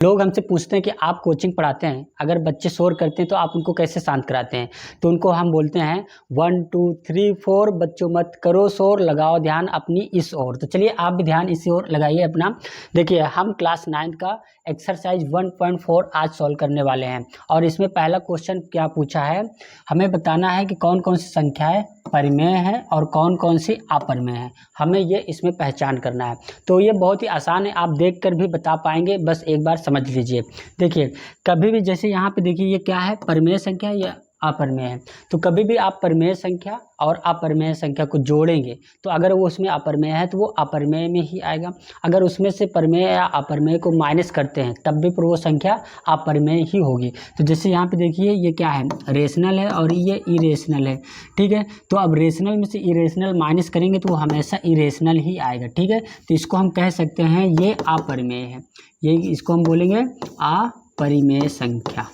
लोग हमसे पूछते हैं कि आप कोचिंग पढ़ाते हैं, अगर बच्चे शोर करते हैं तो आप उनको कैसे शांत कराते हैं? तो उनको हम बोलते हैं 1 2 3 4 बच्चों मत करो शोर, लगाओ ध्यान अपनी इस ओर। तो चलिए आप भी ध्यान इसी ओर लगाइए अपना। देखिए हम क्लास 9 का एक्सरसाइज 1.4 आज सॉल्व करने वाले हैं और इसमें पहला क्वेश्चन क्या पूछा है, हमें बताना है कि कौन कौन सी संख्याएं परिमेय है और कौन कौन सी अपरिमेय है, हमें ये इसमें पहचान करना है। तो ये बहुत ही आसान है, आप देखकर भी बता पाएंगे, बस एक बार समझ लीजिए। देखिए कभी भी जैसे यहाँ पे देखिए ये क्या है, परिमेय संख्या या अपरिमेय है। तो कभी भी आप परिमेय संख्या और अपरिमेय संख्या को जोड़ेंगे तो अगर वो उसमें अपरिमेय है तो वो अपरिमेय में ही आएगा, अगर उसमें से परिमेय या अपरिमेय को माइनस करते हैं तब भी पर वो संख्या अपरिमेय ही होगी। तो जैसे यहाँ पे देखिए ये क्या है, रेशनल है और ये इरेशनल है, ठीक है। तो अब रेशनल में से इरेशनल माइनस करेंगे तो वो हमेशा इरेशनल ही आएगा, ठीक है। तो इसको हम कह सकते हैं ये अपरिमेय है, ये इसको हम बोलेंगे अपरिमेय संख्या,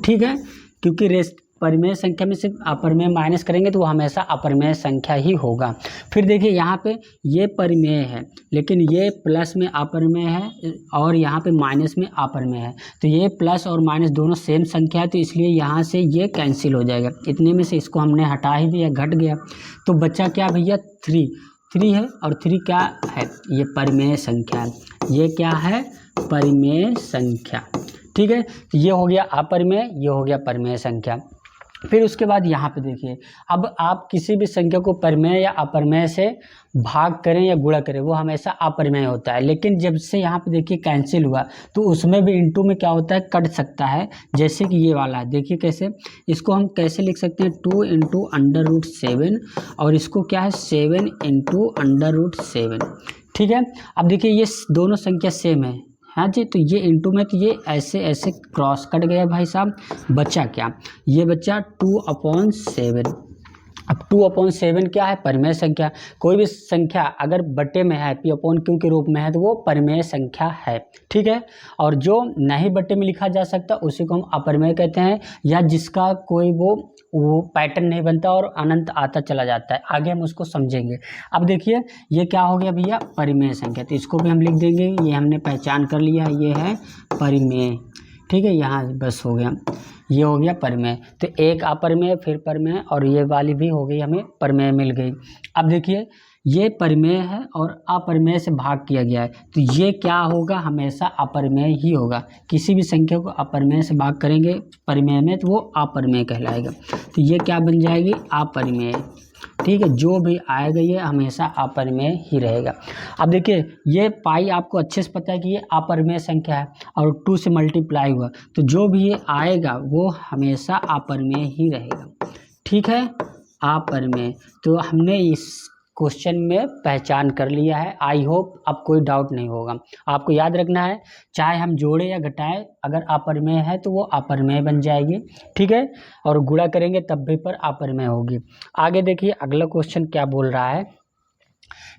ठीक है। क्योंकि परिमेय संख्या में से अपरिमेय माइनस करेंगे तो वो हमेशा अपरिमेय संख्या ही होगा। फिर देखिए यहाँ पे ये परिमेय है लेकिन ये प्लस में अपरिमेय है और यहाँ पे माइनस में अपरिमेय है, तो ये प्लस और माइनस दोनों सेम संख्या है तो इसलिए यहाँ से ये कैंसिल हो जाएगा। इतने में से इसको हमने हटा ही दिया, घट गया। तो बचा क्या भैया, 3 है और 3 क्या है, ये परिमेय संख्या है, ये क्या है परिमेय संख्या, ठीक है। तो ये हो गया अपरिमेय, ये हो गया परिमेय संख्या। फिर उसके बाद यहाँ पे देखिए, अब आप किसी भी संख्या को परिमेय या अपरिमेय से भाग करें या गुणा करें वो हमेशा अपरिमेय होता है, लेकिन जब से यहाँ पे देखिए कैंसिल हुआ तो उसमें भी इंटू में क्या होता है, कट सकता है। जैसे कि ये वाला देखिए कैसे, इसको हम कैसे लिख सकते हैं, 2 × √7 और इसको क्या है 7 × √7, ठीक है। अब देखिए ये दोनों संख्या सेम है, हाँ जी, तो ये इंटू में तो ये ऐसे ऐसे क्रॉस कट गया भाई साहब, बचा क्या, ये बचा 2/7। अब 2/7 क्या है, परिमेय संख्या। कोई भी संख्या अगर बटे में है P/Q के रूप में है तो वो परिमेय संख्या है, ठीक है। और जो नहीं बटे में लिखा जा सकता उसी को हम अपरिमेय कहते हैं, या जिसका कोई वो पैटर्न नहीं बनता और अनंत आता चला जाता है, आगे हम उसको समझेंगे। अब देखिए ये क्या हो गया भैया, परिमेय संख्या, तो इसको भी हम लिख देंगे, ये हमने पहचान कर लिया, ये है परिमेय, ठीक है। यहाँ बस हो गया, ये हो गया परिमेय। तो एक अपरिमेय फिर परिमेय और ये वाली भी हो गई, हमें परिमेय मिल गई। अब देखिए ये परिमेय है और अपरिमेय से भाग किया गया है तो ये क्या होगा, हमेशा अपरिमेय ही होगा। किसी भी संख्या को अपरिमेय से भाग करेंगे परिमेय में तो वो अपरिमेय कहलाएगा। तो ये क्या बन जाएगी, अपरिमेय, ठीक है। जो भी आएगा ये हमेशा अपरिमेय ही रहेगा। अब देखिए ये पाई आपको अच्छे से पता है कि ये अपरिमेय संख्या है और 2 से मल्टीप्लाई हुआ, तो जो भी ये आएगा वो हमेशा अपरिमेय ही रहेगा, ठीक है, अपरिमेय। तो हमने इस क्वेश्चन में पहचान कर लिया है। आई होप अब कोई डाउट नहीं होगा। आपको याद रखना है चाहे हम जोड़े या घटाएं, अगर अपरिमेय है तो वो अपरिमेय बन जाएगी, ठीक है, और गुणा करेंगे तब भी पर अपरिमेय होगी। आगे देखिए अगला क्वेश्चन क्या बोल रहा है,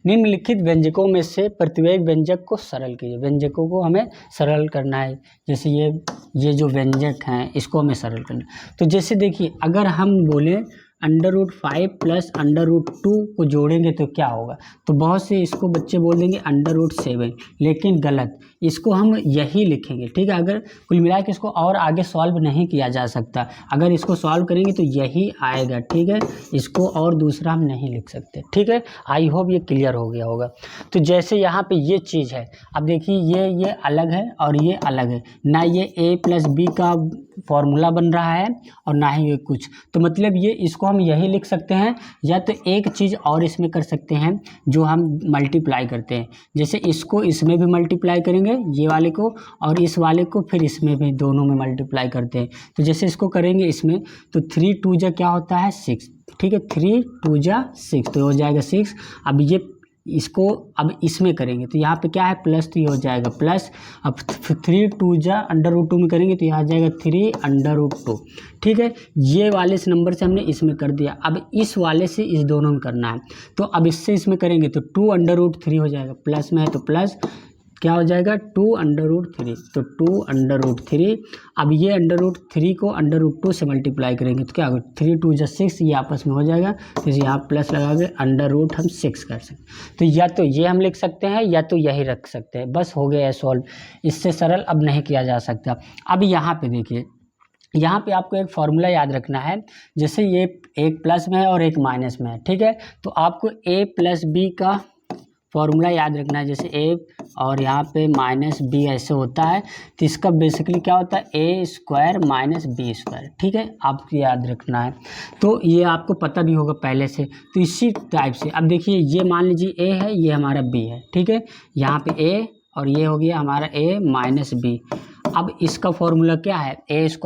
निम्नलिखित व्यंजकों में से प्रत्येक व्यंजक को सरल कीजिए। व्यंजकों को हमें सरल करना है, जैसे ये जो व्यंजक हैं इसको हमें सरल करना है। तो जैसे देखिए अगर हम बोले √5 + √2 को जोड़ेंगे तो क्या होगा, तो बहुत से इसको बच्चे बोल देंगे √7, लेकिन गलत, इसको हम यही लिखेंगे, ठीक है। अगर कुल मिला के इसको और आगे सॉल्व नहीं किया जा सकता, अगर इसको सॉल्व करेंगे तो यही आएगा, ठीक है, इसको और दूसरा हम नहीं लिख सकते, ठीक है। आई होप ये क्लियर हो गया होगा। तो जैसे यहाँ पे ये चीज़ है, अब देखिए ये अलग है और ये अलग है, ना ये A + B का फॉर्मूला बन रहा है और ना ही ये कुछ, तो मतलब ये इसको हम यही लिख सकते हैं, या तो एक चीज़ और इसमें कर सकते हैं जो हम मल्टीप्लाई करते हैं, जैसे इसको इसमें भी मल्टीप्लाई करेंगे ये वाले को और इस वाले को फिर इसमें भी, दोनों में मल्टीप्लाई करते हैं। तो जैसे इसको करेंगे इसमें तो 3 × 2 क्या होता है 6, ठीक है, 3 × 2 6 तो हो जाएगा 6। अब ये इसको अब इसमें करेंगे तो यहाँ पे क्या है प्लस, तो ये हो जाएगा प्लस। अब 3 × 2 √2 में करेंगे तो यहाँ आ जाएगा 3 √2, ठीक है। ये वाले से नंबर से हमने इसमें कर दिया, अब इस वाले से इस दोनों में करना है, तो अब इससे इसमें करेंगे तो 2 √3 हो जाएगा, प्लस में है तो प्लस, क्या हो जाएगा 2√3, तो 2√3। अब ये √3 को √2 से मल्टीप्लाई करेंगे तो क्या होगा 3 2 जा 6, ये आपस में हो जाएगा, तो यहाँ प्लस लगा के √ हम 6 कर सकते। तो या तो ये हम लिख सकते हैं या तो यही रख सकते हैं, बस हो गया है सॉल्व। इससे सरल अब नहीं किया जा सकता। अब यहाँ पे देखिए, यहाँ पे आपको एक फॉर्मूला याद रखना है, जैसे ये एक प्लस में है और एक माइनस में है, ठीक है। तो आपको a + b का फॉर्मूला याद रखना है, जैसे a और यहाँ पे -b ऐसे होता है, तो इसका बेसिकली क्या होता है a² - b², ठीक है, आपको याद रखना है। तो ये आपको पता भी होगा पहले से। तो इसी टाइप से अब देखिए, ये मान लीजिए a है, ये हमारा b है, ठीक है, यहाँ पे a और ये हो गया हमारा a - b। अब इसका फॉर्मूला क्या है a² -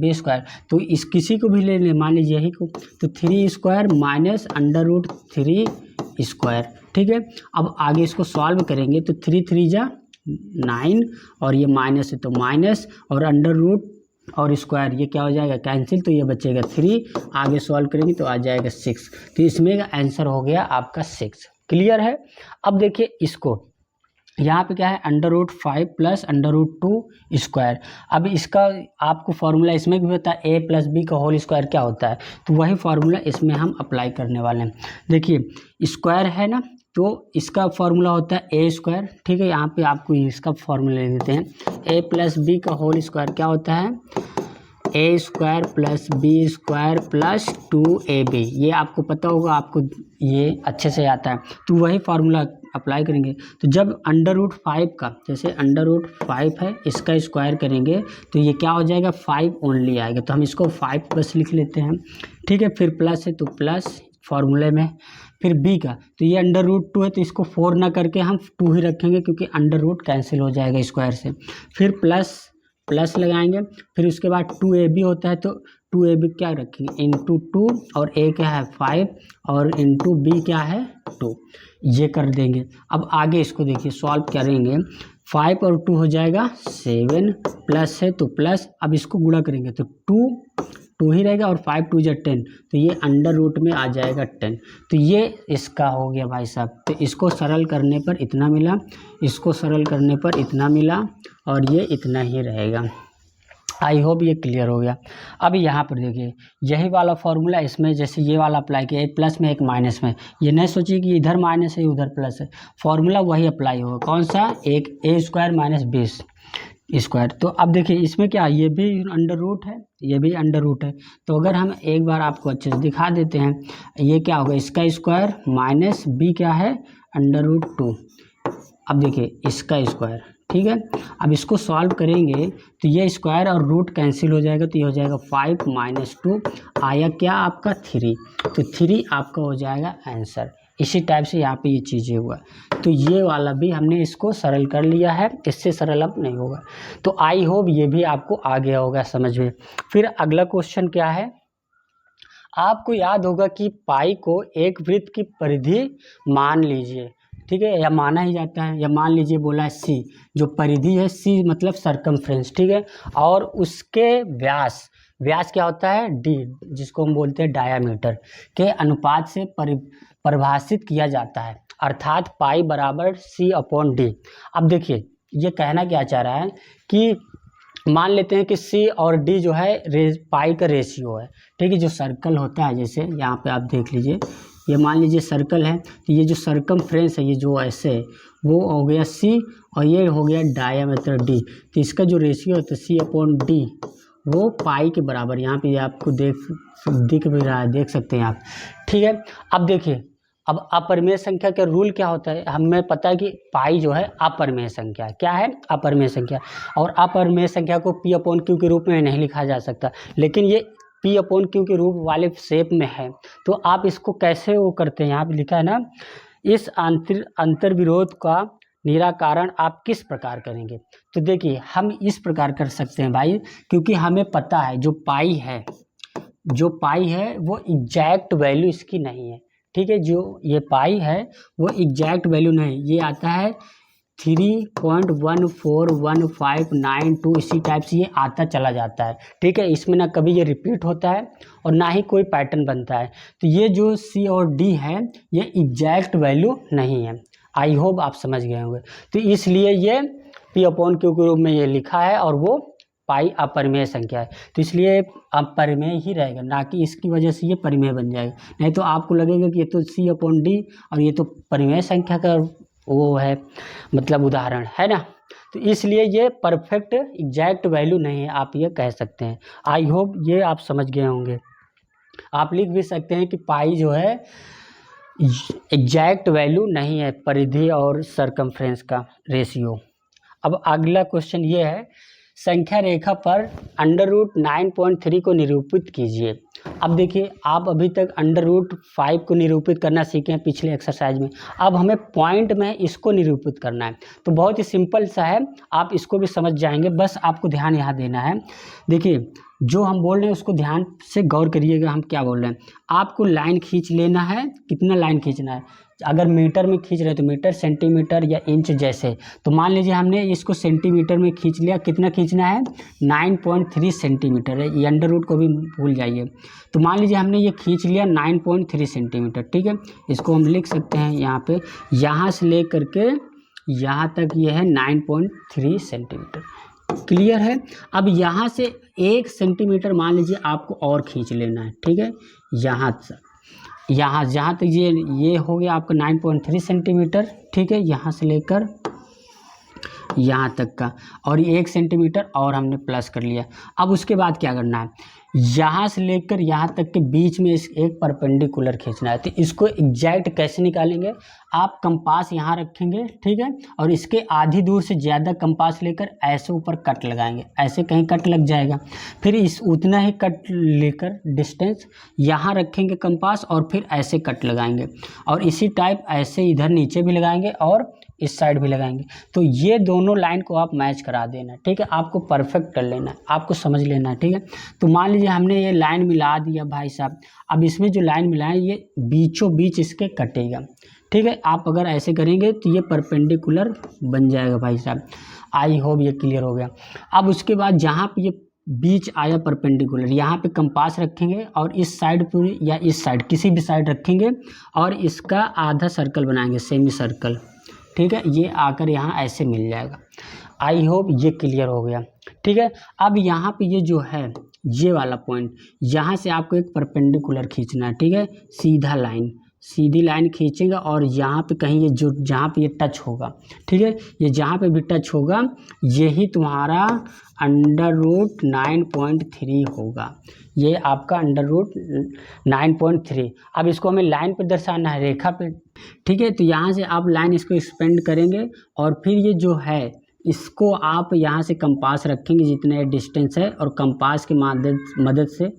b², तो इस किसी को भी ले लें, मान लीजिए यही को, तो 3² - √3², ठीक है। अब आगे इसको सॉल्व करेंगे तो 3 3 जा 9 और ये माइनस है तो माइनस, और √ और स्क्वायर ये क्या हो जाएगा कैंसिल, तो ये बचेगा 3। आगे सॉल्व करेंगे तो आ जाएगा 6। तो इसमें का आंसर हो गया आपका 6। क्लियर है। अब देखिए इसको, यहाँ पे क्या है √5 + √2²। अब इसका आपको फॉर्मूला इसमें भी पता है a + b का होल स्क्वायर क्या होता है, तो वही फॉर्मूला इसमें हम अप्लाई करने वाले हैं। देखिए स्क्वायर है ना, तो इसका फॉर्मूला होता है a², ठीक है। यहाँ पे आपको इसका फॉर्मूला ले देते हैं, a + b का होल स्क्वायर क्या होता है a² + b² + 2ab। ये आपको पता होगा, आपको ये अच्छे से आता है, तो वही फार्मूला अप्लाई करेंगे। तो जब √5 का, जैसे √5 है, इसका स्क्वायर करेंगे तो ये क्या हो जाएगा 5 ओनली आएगा, तो हम इसको 5 बस लिख लेते हैं, ठीक है। फिर प्लस है तो प्लस फार्मूले में, फिर b का, तो ये √2 है तो इसको 4 ना करके हम 2 ही रखेंगे, क्योंकि √ कैंसिल हो जाएगा स्क्वायर से। फिर प्लस लगाएंगे, फिर उसके बाद 2ab होता है, तो 2ab क्या रखेंगे इंटू 2, और a क्या है 5 और इंटू b क्या है 2, ये कर देंगे। अब आगे इसको देखिए सॉल्व करेंगे, 5 और 2 हो जाएगा 7, प्लस है तो प्लस, अब इसको गुणा करेंगे तो 2 ही रहेगा, और 5 2 जा 10, तो ये √ में आ जाएगा 10। तो ये इसका हो गया भाई साहब। तो इसको सरल करने पर इतना मिला, इसको सरल करने पर इतना मिला, और ये इतना ही रहेगा। आई होप ये क्लियर हो गया। अब यहाँ पर देखिए यही वाला फॉर्मूला इसमें, जैसे ये वाला अप्लाई किया, एक प्लस में एक माइनस में, ये नहीं सोचिए कि इधर माइनस है उधर प्लस है, फॉर्मूला वही अप्लाई होगा। कौन सा, एक a² - b²। तो अब देखिए इसमें क्या, ये भी √ है, ये भी √ है, तो अगर हम एक बार आपको अच्छे से दिखा देते हैं, ये क्या होगा इसका स्क्वायर माइनस b क्या है √2। अब देखिए इसका स्क्वायर, ठीक है। अब इसको सॉल्व करेंगे तो ये स्क्वायर और रूट कैंसिल हो जाएगा, तो ये हो जाएगा 5 - 2 आया क्या आपका 3, तो 3 आपका हो जाएगा आंसर। इसी टाइप से यहाँ पे ये चीज़ें हुआ, तो ये वाला भी हमने इसको सरल कर लिया है, इससे सरल अब नहीं होगा। तो आई होप ये भी आपको आ गया होगा समझ में। फिर अगला क्वेश्चन क्या है, आपको याद होगा कि पाई को एक वृत्त की परिधि मान लीजिए, ठीक है, या माना ही जाता है, या मान लीजिए बोला है सी, जो परिधि है सी मतलब सरकमफ्रेंस, ठीक है, और उसके व्यास क्या होता है डी, जिसको हम बोलते हैं डायामीटर के अनुपात से परिभाषित किया जाता है, अर्थात पाई = C/D। अब देखिए ये कहना क्या चाह रहा है कि मान लेते हैं कि C और D जो है पाई का रेशियो है, ठीक है। जो सर्कल होता है, जैसे यहाँ पे आप देख लीजिए, ये मान लीजिए सर्कल है, तो ये जो सरकमफ्रेंस है, ये जो ऐसे वो हो गया C, और ये हो गया डायामीटर D, तो इसका जो रेशियो है C/D वो पाई के बराबर, यहाँ पे आपको दिख भी रहा है, देख सकते हैं आप, ठीक है। अब देखिए, अब अपरिमेय संख्या का रूल क्या होता है, हमें पता है कि पाई जो है अपरिमेय संख्या, क्या है अपरिमेय संख्या, और अपरिमेय संख्या को P/Q के रूप में नहीं लिखा जा सकता, लेकिन ये P/Q के रूप वाले शेप में है। तो आप इसको कैसे वो करते हैं, यहाँ पे लिखा है ना, इस अंतर विरोध का निराकरण आप किस प्रकार करेंगे। तो देखिए हम इस प्रकार कर सकते हैं भाई, क्योंकि हमें पता है जो पाई है वो एग्जैक्ट वैल्यू इसकी नहीं है, ठीक है। जो ये पाई है वो एग्जैक्ट वैल्यू नहीं, ये आता है 3.141592, इसी टाइप से ये आता चला जाता है, ठीक है। इसमें ना कभी ये रिपीट होता है और ना ही कोई पैटर्न बनता है। तो ये जो C और D है ये एग्जैक्ट वैल्यू नहीं है। आई होप आप समझ गए होंगे। तो इसलिए ये P अपॉन Q के रूप में ये लिखा है और वो पाई अपरिमेय संख्या है, तो इसलिए अपरिमेय ही रहेगा, ना कि इसकी वजह से ये परिमेय बन जाएगा। नहीं तो आपको लगेगा कि ये तो C अपॉन D और ये तो परिमेय संख्या का वो है, मतलब उदाहरण है ना। तो इसलिए ये परफेक्ट एग्जैक्ट वैल्यू नहीं है, आप ये कह सकते हैं। आई होप ये आप समझ गए होंगे। आप लिख भी सकते हैं कि पाई जो है एग्जैक्ट वैल्यू नहीं है परिधि और सरकमफ्रेंस का रेशियो। अब अगला क्वेश्चन ये है, संख्या रेखा पर √9.3 को निरूपित कीजिए। अब देखिए, आप अभी तक √5 को निरूपित करना सीखे हैं पिछले एक्सरसाइज में, अब हमें पॉइंट में इसको निरूपित करना है। तो बहुत ही सिंपल सा है, आप इसको भी समझ जाएंगे, बस आपको ध्यान यहाँ देना है। देखिए, जो हम बोल रहे हैं उसको ध्यान से गौर करिएगा, हम क्या बोल रहे हैं। आपको लाइन खींच लेना है, कितना लाइन खींचना है, अगर मीटर में खींच रहे हैं तो मीटर, सेंटीमीटर या इंच जैसे। तो मान लीजिए हमने इसको सेंटीमीटर में खींच लिया, कितना खींचना है, 9.3 सेंटीमीटर है, ये अंडर रूट को भी भूल जाइए। तो मान लीजिए हमने ये खींच लिया 9.3 सेंटीमीटर, ठीक है। इसको हम लिख सकते हैं यहाँ पे, यहाँ से ले करके यहाँ तक ये है 9.3 सेंटीमीटर, क्लियर है। अब यहाँ से 1 सेंटीमीटर मान लीजिए आपको और खींच लेना है, ठीक है। यहाँ जहाँ तक ये हो गया आपका 9.3 सेंटीमीटर, ठीक है, यहाँ से लेकर यहाँ तक का, और ये 1 सेंटीमीटर और हमने प्लस कर लिया। अब उसके बाद क्या करना है, यहाँ से लेकर यहाँ तक के बीच में इस एक परपेंडिकुलर खींचना है। तो इसको एग्जैक्ट कैसे निकालेंगे, आप कंपास यहाँ रखेंगे, ठीक है, और इसके आधी दूर से ज़्यादा कंपास लेकर ऐसे ऊपर कट लगाएंगे, ऐसे कहीं कट लग जाएगा, फिर इस उतना ही कट लेकर डिस्टेंस यहाँ रखेंगे कंपास, और फिर ऐसे कट लगाएंगे, और इसी टाइप ऐसे इधर नीचे भी लगाएंगे और इस साइड भी लगाएंगे। तो ये दोनों लाइन को आप मैच करा देना, ठीक है, आपको परफेक्ट कर लेना है, आपको समझ लेना है, ठीक है। तो मान लीजिए हमने ये लाइन मिला दिया भाई साहब, अब इसमें जो लाइन मिलाएं ये बीचों बीच इसके कटेगा, ठीक है। आप अगर ऐसे करेंगे तो ये परपेंडिकुलर बन जाएगा भाई साहब। आई होप ये क्लियर हो गया। अब उसके बाद जहाँ पे ये बीच आया परपेंडिकुलर, यहाँ पे कंपास रखेंगे और इस साइड पूरी या इस साइड किसी भी साइड रखेंगे और इसका आधा सर्कल बनाएंगे, सेमी सर्कल, ठीक है। ये आकर यहाँ ऐसे मिल जाएगा। आई होप ये क्लियर हो गया, ठीक है। अब यहाँ पे ये जो है ये वाला पॉइंट, यहाँ से आपको एक परपेंडिकुलर खींचना है, ठीक है, सीधी लाइन खींचेगा और यहाँ पे कहीं ये जो जहाँ पे ये टच होगा, ठीक है, ये जहाँ पे भी टच होगा यही तुम्हारा √9.3 होगा, ये आपका √9.3। अब इसको हमें लाइन पे दर्शाना है, रेखा पे, ठीक है। तो यहाँ से आप लाइन इसको एक्सपेंड करेंगे और फिर ये जो है इसको आप यहाँ से कंपास रखेंगे जितना ये डिस्टेंस है, और कंपास की मदद से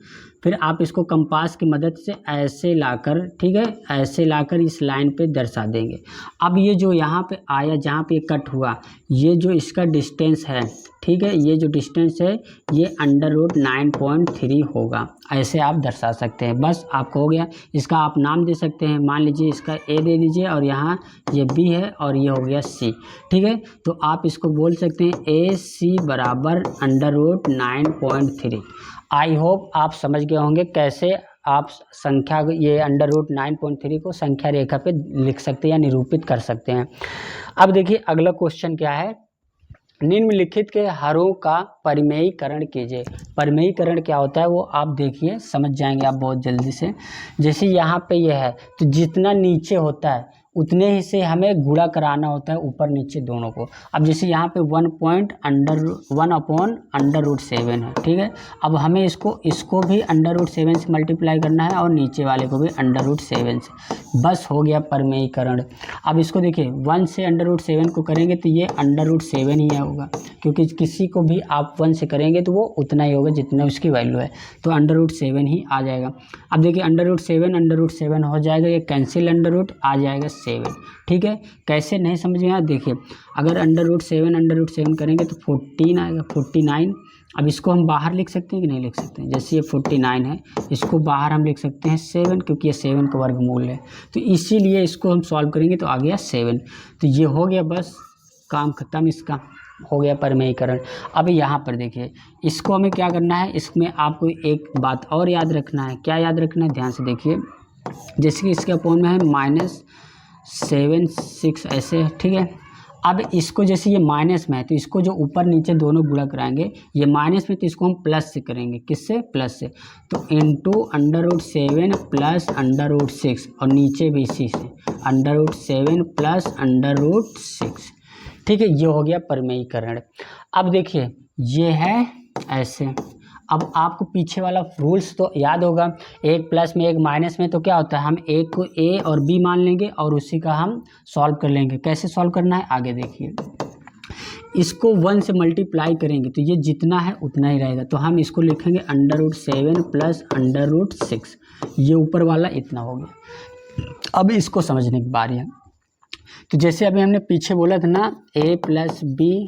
फिर आप इसको कंपास की मदद से ऐसे लाकर, ठीक है, ऐसे लाकर इस लाइन पे दर्शा देंगे। अब ये जो यहाँ पे आया, जहाँ पे कट हुआ, ये जो इसका डिस्टेंस है, ठीक है, ये जो डिस्टेंस है ये √9.3 होगा, ऐसे आप दर्शा सकते हैं। बस आपको हो गया। इसका आप नाम दे सकते हैं, मान लीजिए इसका ए दे दीजिए और यहाँ ये बी है और ये हो गया सी, ठीक है। तो आप इसको बोल सकते हैं AC बराबर √9.3। आई होप आप समझ गए होंगे कैसे आप संख्या ये √9.3 को संख्या रेखा पे लिख सकते हैं या निरूपित कर सकते हैं। अब देखिए अगला क्वेश्चन क्या है, निम्नलिखित के हरों का परिमेयीकरण कीजिए। परिमेयीकरण क्या होता है वो आप देखिए, समझ जाएंगे आप बहुत जल्दी से। जैसे यहाँ पे ये है तो जितना नीचे होता है उतने ही से हमें गुणा कराना होता है, ऊपर नीचे दोनों को। अब जैसे यहाँ पे 1/√7 है, ठीक है। अब हमें इसको भी √7 से मल्टीप्लाई करना है और नीचे वाले को भी √7 से। बस हो गया परिमेयीकरण। अब इसको देखिए 1 से √7 को करेंगे तो ये √7 ही होगा, क्योंकि किसी को भी आप 1 से करेंगे तो वो उतना ही होगा जितना उसकी वैल्यू है, तो √7 ही आ जाएगा। अब देखिए √7 हो जाएगा, ये कैंसिल √ आ जाएगा 7, ठीक है। कैसे नहीं समझ में आया, देखिए अगर √7 करेंगे तो 14 आएगा, 49। अब इसको हम बाहर लिख सकते हैं कि नहीं लिख सकते हैं, जैसे ये 49 है, इसको बाहर हम लिख सकते हैं 7, क्योंकि ये 7 का वर्गमूल है, तो इसीलिए इसको हम सॉल्व करेंगे तो आ गया 7। तो ये हो गया, बस काम खत्म, इसका हो गया परिमेयीकरण। अब यहाँ पर देखिए इसको हमें क्या करना है, इसमें आपको एक बात और याद रखना है। क्या याद रखना है, ध्यान से देखिए। जैसे कि इसके अपॉन में है 7 6 ऐसे, ठीक है। अब इसको जैसे ये माइनस में है तो इसको जो ऊपर नीचे दोनों गुणा कराएंगे, ये माइनस में तो इसको हम प्लस से करेंगे, किससे, प्लस से। तो इंटू √7 प्लस √6 और नीचे भी इसी से √7 प्लस √6, ठीक है। ये हो गया परिमेयीकरण। अब देखिए ये है ऐसे। अब आपको पीछे वाला रूल्स तो याद होगा, एक प्लस में एक माइनस में तो क्या होता है, हम एक को ए और बी मान लेंगे और उसी का हम सॉल्व कर लेंगे। कैसे सॉल्व करना है आगे देखिए। इसको 1 से मल्टीप्लाई करेंगे तो ये जितना है उतना ही रहेगा, तो हम इसको लिखेंगे √7 प्लस √6, ये ऊपर वाला इतना हो गया। अब इसको समझने की बारी है। तो जैसे अभी हमने पीछे बोला था ना, a प्लस बी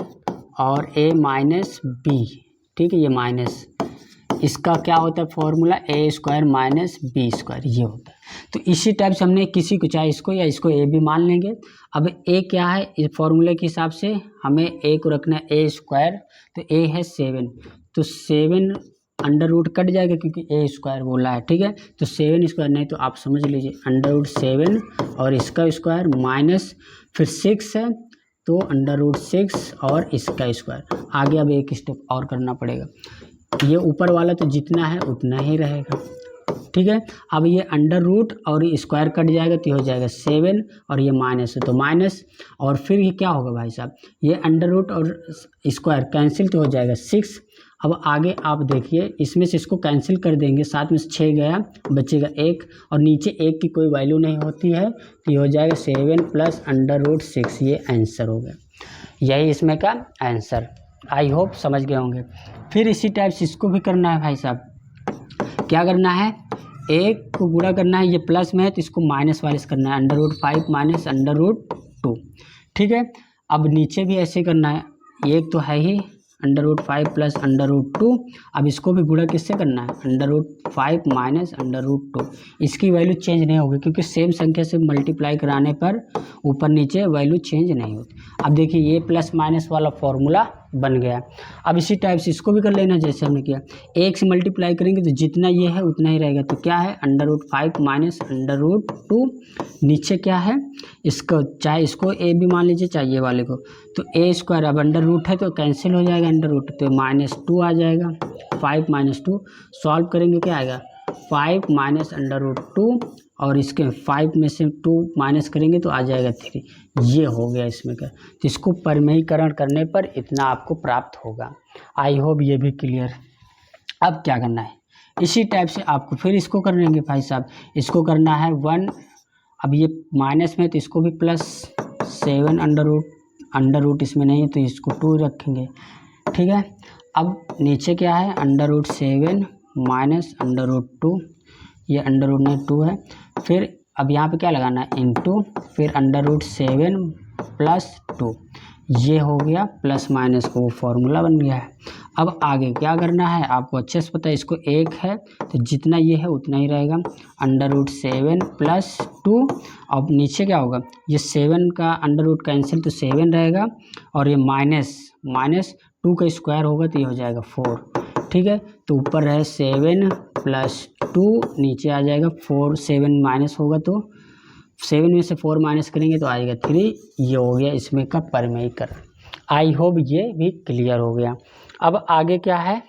और a माइनस बी, ठीक है, ये माइनस, इसका क्या होता है फॉर्मूला, a² माइनस b², ये होता है। तो इसी टाइप से हमने किसी को, चाहे इसको या इसको a भी मान लेंगे। अब a क्या है, इस फॉर्मूले के हिसाब से हमें a को रखना है a², तो a है 7, तो 7 अंडर रूट कट जाएगा क्योंकि a² बोला है, ठीक है। तो 7² नहीं तो आप समझ लीजिए √7 और इसका स्क्वायर माइनस फिर 6 है तो √6 और इसका स्क्वायर। आगे अब एक स्टेप और करना पड़ेगा, ये ऊपर वाला तो जितना है उतना ही रहेगा, ठीक है। अब ये अंडर रूट और ये स्क्वायर कट जाएगा तो ये हो जाएगा 7 और ये माइनस है तो माइनस, और फिर ये क्या होगा भाई साहब, ये अंडर रूट और स्क्वायर कैंसिल तो हो जाएगा 6। अब आगे आप देखिए, इसमें से इसको कैंसिल कर देंगे, 7 में से 6 गया, बचेगा 1 और नीचे 1 की कोई वैल्यू नहीं होती है तो ये हो जाएगा 7 प्लस √6, ये आंसर हो गया। यही इसमें का आंसर। आई होप समझ गए होंगे। फिर इसी टाइप से इसको भी करना है भाई साहब। क्या करना है, एक को गुणा करना है, ये प्लस में है तो इसको माइनस वाले से करना है, √5 माइनस √2, ठीक है। अब नीचे भी ऐसे करना है, एक तो है ही √5 प्लस √2, अब इसको भी गुणा किससे करना है, √5 माइनस √2। इसकी वैल्यू चेंज नहीं होगी क्योंकि सेम संख्या से मल्टीप्लाई कराने पर ऊपर नीचे वैल्यू चेंज नहीं होती। अब देखिए ये प्लस माइनस वाला फॉर्मूला बन गया। अब इसी टाइप से इसको भी कर लेना जैसे हमने किया, 1 से मल्टीप्लाई करेंगे तो जितना ये है उतना ही रहेगा, तो क्या है √5 माइनस √2, नीचे क्या है, इसको चाहे इसको a भी मान लीजिए चाहे ये वाले को, तो a², अब अंडर रूट है तो कैंसिल हो जाएगा अंडर रूट, तो -2 आ जाएगा, 5 - 2 सॉल्व करेंगे क्या आएगा 5 माइनस √2 और इसके 5 में से 2 माइनस करेंगे तो आ जाएगा 3, ये हो गया इसमें का। तो इसको परिमेयीकरण करने पर इतना आपको प्राप्त होगा। आई होप ये भी क्लियर। अब क्या करना है, इसी टाइप से आपको फिर इसको कर लेंगे भाई साहब, इसको करना है 1, अब ये माइनस में तो इसको भी +7 अंडर रूट इसमें नहीं है तो इसको 2 रखेंगे, ठीक है। अब नीचे क्या है √7 माइनस √2, ये अंडर रूट नहीं 2 है, फिर अब यहाँ पे क्या लगाना है इंटू, फिर √7 प्लस 2, ये हो गया प्लस माइनस को वो फॉर्मूला बन गया है। अब आगे क्या करना है आपको अच्छे से पता है, इसको 1 है तो जितना ये है उतना ही रहेगा, √7 प्लस 2, अब नीचे क्या होगा, ये 7 का अंडर रूट कैंसिल तो 7 रहेगा और ये माइनस 2 का स्क्वायर होगा तो ये हो जाएगा 4, ठीक है। तो ऊपर रहे 7 प्लस 2, नीचे आ जाएगा 4, 7 माइनस होगा तो 7 में से 4 माइनस करेंगे तो आएगा 3, ये हो गया इसमें का परिमेयीकरण। आई होप ये भी क्लियर हो गया। अब आगे क्या है,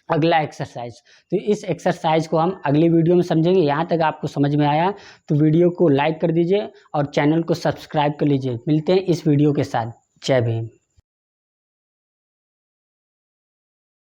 अगला एक्सरसाइज। तो इस एक्सरसाइज को हम अगली वीडियो में समझेंगे। यहाँ तक आपको समझ में आया तो वीडियो को लाइक कर दीजिए और चैनल को सब्सक्राइब कर लीजिए। मिलते हैं इस वीडियो के साथ। जय भीम।